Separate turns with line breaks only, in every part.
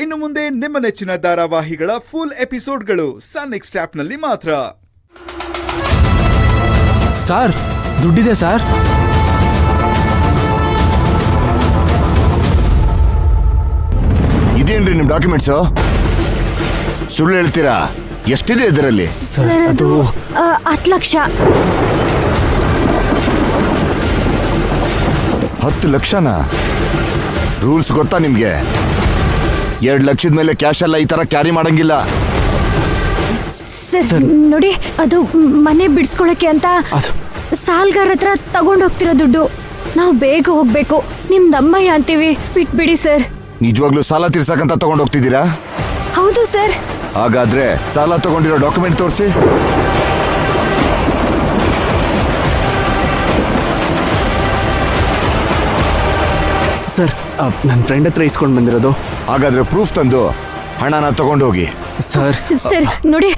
ಇನ್ನು ಮುಂದೆ ನಿಮ್ಮ ನೆಚ್ಚಿನ ಧಾರಾವಾಹಿಗಳ ಫುಲ್ ಎಪಿಸೋಡ್ಗಳು ಸನ್ ನೆಕ್ಸ್ಟ್ ಆಪ್ನಲ್ಲಿ ಮಾತ್ರ.
ಸರ್, ದುಡ್ಡಿದೆ ಸರ್.
ಇದೇನ್ರಿ ನಿಮ್ ಡಾಕ್ಯುಮೆಂಟ್ಸ್? ಸುಳ್ಳು ಹೇಳ್ತೀರಾ? ಎಷ್ಟಿದೆ ಇದರಲ್ಲಿ?
ಅದು 10 ಲಕ್ಷ.
10 ಲಕ್ಷನಾ? ರೂಲ್ಸ್ ಗೊತ್ತಾ ನಿಮ್ಗೆ? 2 ಲಕ್ಷದ ಮೇಲೆ ಕ್ಯಾಶ್ ಎಲ್ಲ ಈ ತರ ಕ್ಯಾರಿ ಮಾಡಂಗಿಲ್ಲ.
ಸರ್ ನೋಡಿ, ಅದು ಮನೆ ಬಿಡಿಸ್ಕೊಳಕ್ಕೆ ಅಂತ ಸಾಲ್ಗಾರ ಹತ್ರ ತಗೊಂಡೋಗ್ತಿರೋ ದುಡ್ಡು. ನಾವು ಬೇಗ ಹೋಗ್ಬೇಕು. ನಿಮ್ದಮ್ಮಯ್ಯ ಅಂತೀವಿ, ಬಿಟ್ಬಿಡಿ ಸರ್.
ನಿಜವಾಗ್ಲೂ ಸಾಲ ತೀರ್ಸಕಂತ ತಗೊಂಡೋಗ್ತಿದ್ದೀರಾ?
ಹೌದು ಸರ್.
ಹಾಗಾದ್ರೆ ಸಾಲ ತಗೊಂಡಿರೋ ಡಾಕ್ಯುಮೆಂಟ್ ತೋರಿಸಿ.
ಸರ್, ನನ್ನ ಫ್ರೆಂಡ್ ಹತ್ರ ಇಸ್ಕೊಂಡು ಬಂದಿರೋದು.
ಹಾಗಾದ್ರೆ ಪ್ರೂಫ್ ತಂದು ಹಣನ ತಗೊಂಡೋಗಿ.
ಸರ್
ಸರ್ ನೋಡಿ,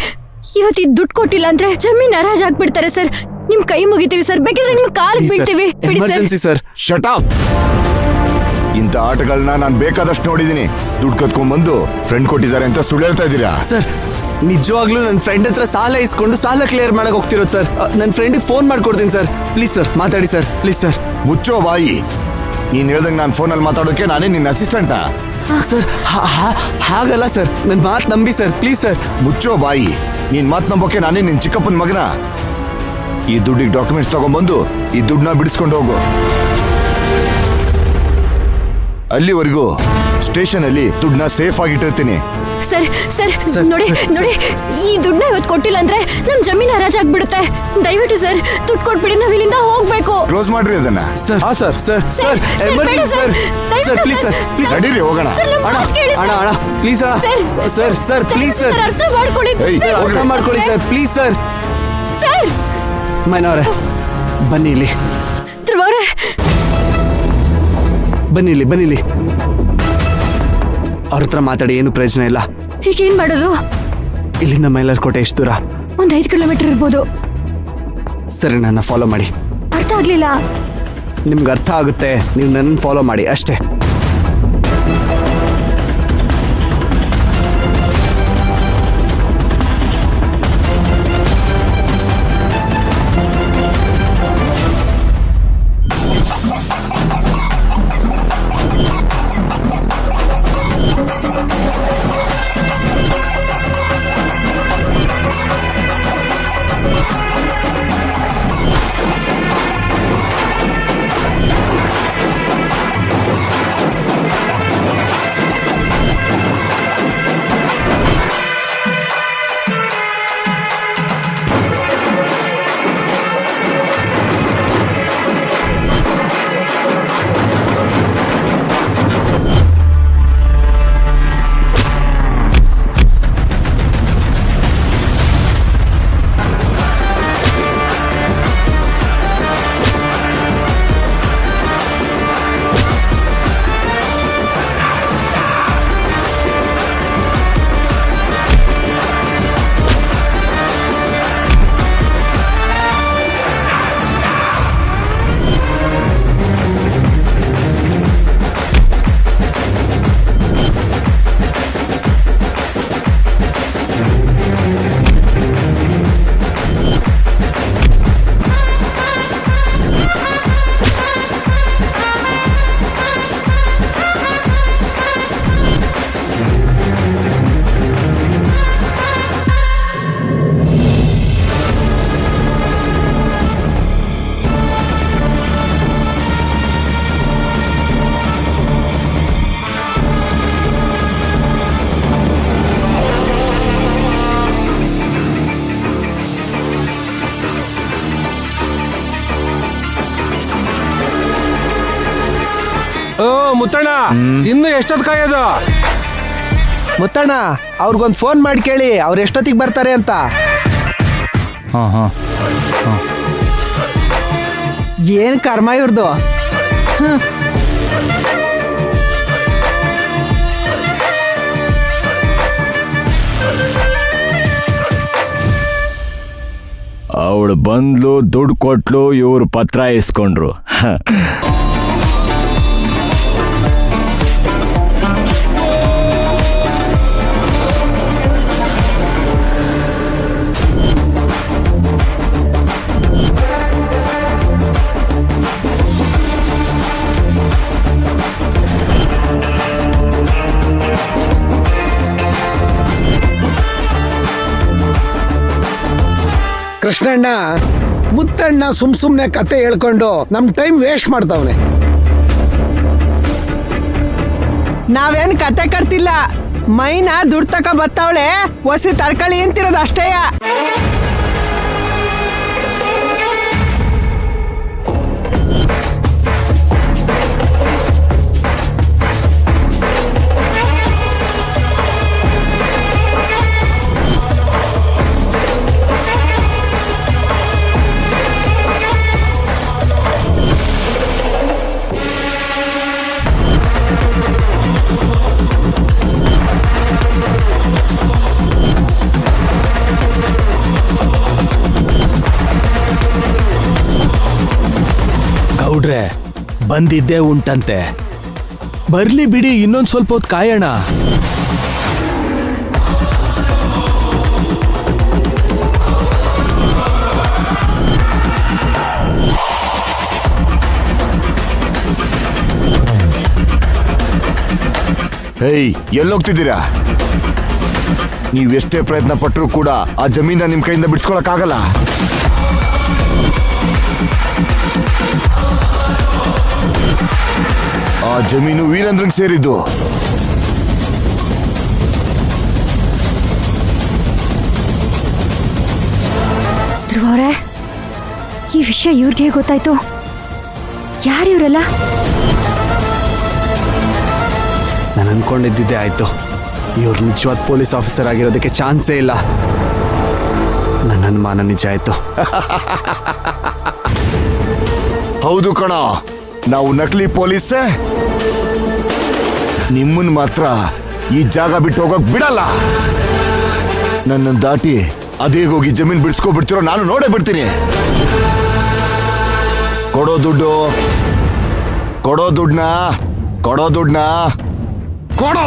ಇವತ್ತು ಈ ದುಡ್ಡು ಕೊಟ್ಟಿಲ್ಲ ಅಂದ್ರೆ ಜಮೀನ್ ಹರಾಜ್ ಆಗ್ಬಿಡ್ತಾರೆ ಸರ್. ನಿಮ್ ಕೈ ಮುಗಿತೀವಿ ಸರ್, ಬೇಕಿದ್ರೆ ನಿಮ್ ಕಾಲಿಗೆ ಬೀಳ್ತೀವಿ.
Emergency sir.
Shut up. ಇಂಥ ಆಟಗಳನ್ನ ನಾನು ಬೇಕಾದಷ್ಟು ನೋಡಿದೀನಿ. ದುಡ್ಡು ಕತ್ಕೊಂಡ್ಬಂದು ಫ್ರೆಂಡ್ ಕೊಟ್ಟಿದ್ದಾರೆ ಅಂತ ಸುಳ್ಳು ಹೇಳ್ತಾ ಇದ್ದೀರಾ?
ಸರ್, ನಿಜವಾಗ್ಲೂ ನನ್ನ ಫ್ರೆಂಡ್ ಹತ್ರ ಸಾಲ ಇಸ್ಕೊಂಡು ಸಾಲ ಕ್ಲಿಯರ್ ಮಾಡಕ್ ಹೋಗ್ತಿರೋದು ಸರ್. ನನ್ನ ಫ್ರೆಂಡಿಗೆ ಫೋನ್ ಮಾಡ್ಕೊಡ್ತೀನಿ ಸರ್. ಪ್ಲೀಸ್ ಸರ್, ಮಾತಾಡಿ ಸರ್, ಪ್ಲೀಸ್ ಸರ್.
ಮುಚ್ಚೋ ಬಾಯಿ. ನೀನ್ ಹೇಳ್ದಂಗೆ ನಾನು ಫೋನಲ್ಲಿ ಮಾತಾಡೋಕೆ ನಾನೇ ನಿನ್ನ ಅಸಿಸ್ಟೆಂಟಾ?
ಸರ್, ಹಾಗಲ್ಲ ಸರ್, ನನ್ನ ಮಾತು ನಂಬಿ ಸರ್, ಪ್ಲೀಸ್ ಸರ್.
ಮುಚ್ಚೋ ಬಾಯಿ. ನೀನ್ ಮಾತು ನಂಬೋಕೆ ನಾನೇ ನಿನ್ ಚಿಕ್ಕಪ್ಪನ ಮಗನ? ಈ ದುಡ್ಡಿಗೆ ಡಾಕ್ಯುಮೆಂಟ್ಸ್ ತಗೊಂಡ್ಬಂದು ಈ ದುಡ್ಡನ್ನ ಬಿಡಿಸ್ಕೊಂಡು ಹೋಗು. ಅಲ್ಲಿವರೆಗೂ ಸ್ಟೇಷನ್ ಅಲ್ಲಿ ದುಡ್ಡನ್ನ ಸೇಫ್ ಆಗಿಟ್ಟಿರ್ತೀನಿ.
ಸರ್ ಸರ್ ನೋಡಿ ನೋಡಿ, ಈ ದುಡ್ಡನ್ನ ಇವತ್ತು ಕೊಟ್ಟಿಲ್ಲ ಅಂದ್ರೆ ನಮ್ ಜಮೀನ್ ಹರಾಜ್ ಆಗ್ಬಿಡುತ್ತೆ. ದಯವಿಟ್ಟು ಸರ್ ದುಡ್ಡು ಕೊಟ್ಬಿಡಿ, ನಾವ್ ಇಲ್ಲಿಂದ ಹೋಗ್ಬೇಕು.
ಕ್ಲೋಸ್ ಮಾಡ್ರಿ ಅದನ್ನ.
Sir, sir sir sir emergency sir. Sir please sir, please
ನಡೀರಿ ಹೋಗೋಣ.
ಅಣ್ಣ ಪ್ಲೀಸ್ ಅಣ್ಣ. ಸರ್ ಸರ್ ಪ್ಲೀಸ್ ಸರ್,
ಅರ್ಥ ಮಾಡ್ಕೊಳ್ಳಿ.
ಅರ್ಥ ಮಾಡ್ಕೊಳ್ಳಿ ಸರ್, ಪ್ಲೀಸ್ ಸರ್.
ಸರ್
ಮೈನವ್ರೆ, ಬನ್ನಿ ಇಲ್ಲಿ.
ಧ್ರುವವ್ರೆ,
ಬನ್ನಿ ಇಲ್ಲಿ, ಬನ್ನಿ ಇಲ್ಲಿ. ಅವ್ರ ಹತ್ರ ಮಾತಾಡಿ ಏನು ಪ್ರಯೋಜನ ಇಲ್ಲ.
ಈಗ ಏನ್ ಮಾಡೋದು?
ಇಲ್ಲಿಂದ ಮೈಲಾರಕೋಟೆ ಎಷ್ಟು ದೂರ?
ಒಂದ್ 5 ಕಿಲೋಮೀಟರ್ ಇರ್ಬೋದು.
ಸರಿ, ನನ್ನ ಫಾಲೋ ಮಾಡಿ.
ಅರ್ಥ ಆಗ್ಲಿಲ್ಲ.
ನಿಮ್ಗೆ ಅರ್ಥ ಆಗುತ್ತೆ, ನೀವು ನನ್ನ ಫಾಲೋ ಮಾಡಿ ಅಷ್ಟೇ.
ಮುತ್ತಣ್ಣ, ಇನ್ನು ಎಷ್ಟೊತ್ತು ಕಾಯೋದು?
ಮುತ್ತಣ್ಣ, ಅವ್ರಿಗೊಂದು ಫೋನ್ ಮಾಡಿ ಕೇಳಿ ಅವ್ರು ಎಷ್ಟೊತ್ತಿಗೆ ಬರ್ತಾರೆ ಅಂತ. ಏನ್ ಕರ್ಮ ಇವ್ರದು.
ಅವಳು ಬಂದ್ಲು, ದುಡ್ಡು ಕೊಟ್ಲು, ಇವ್ರು ಪತ್ರ ಇಸ್ಕೊಂಡ್ರು.
ಕೃಷ್ಣಣ್ಣ ಮುತ್ತಣ್ಣ ಸುಮ್ನೆ ಕತೆ ಹೇಳ್ಕೊಂಡು ನಮ್ ಟೈಮ್ ವೇಸ್ಟ್ ಮಾಡ್ತಾವನೆ.
ನಾವೇನ್ ಕತೆ ಕಟ್ತಿಲ್ಲ, ಮೈನ ದುಡ್ಡು ತಕ ಬತ್ತವಳೆ ಒಸಿ ತರ್ಕಳಿ ಅಂತಿರೋದು ಅಷ್ಟೇಯ.
ಗೌಡ್ರೆ ಬಂದಿದ್ದೇ ಉಂಟಂತೆ, ಬರ್ಲಿ ಬಿಡಿ, ಇನ್ನೊಂದ್ ಸ್ವಲ್ಪ ಹೊತ್ತು ಕಾಯೋಣ.
ಹೇಯ್, ಎಲ್ಲೋಗ್ತಿದ್ದೀರಾ? ನೀವೆಷ್ಟೇ ಪ್ರಯತ್ನ ಪಟ್ಟರೂ ಕೂಡ ಆ ಜಮೀನ ನಿಮ್ ಕೈಯಿಂದ ಬಿಡಿಸ್ಕೊಳಕ್ಕಾಗಲ್ಲ. ಆ ಜಮೀನು ವೀರೇಂದ್ರಂಗ್ ಸೇರಿದ್ದು.
ಧ್ರುವರೇ, ಈ ವಿಷಯ ಇವ್ರಿಗೆ ಗೊತ್ತಾಯ್ತು? ಯಾರು ಇವರೆಲ್ಲ?
ನಾನು ಅನ್ಕೊಂಡಿದ್ದಿದ್ದೆ ಆಯ್ತು. ಇವ್ರು ನಿಜವಾದ ಪೊಲೀಸ್ ಆಫೀಸರ್ ಆಗಿರೋದಕ್ಕೆ ಚಾನ್ಸೇ ಇಲ್ಲ. ನನ್ನ ಅನುಮಾನ ನಿಜ ಆಯ್ತು.
ಹೌದು ಕಣ, ನಾವು ನಕಲಿ ಪೊಲೀಸೇ. ನಿಮ್ಮನ್ ಮಾತ್ರ ಈ ಜಾಗ ಬಿಟ್ಟು ಹೋಗಕ್ ಬಿಡಲ್ಲ. ನನ್ನ ದಾಟಿ ಅದೇಗೋಗಿ ಜಮೀನ್ ಬಿಡಿಸ್ಕೊಬಿಡ್ತಿರೋ ನಾನು ನೋಡೇ ಬಿಡ್ತೀನಿ. ಕೊಡೋ ದುಡ್ಡು, ಕೊಡೋ ದುಡ್ಡನ್ನ, ಕೊಡೋ ದುಡ್ಡನ್ನ, ಕೊಡೋ.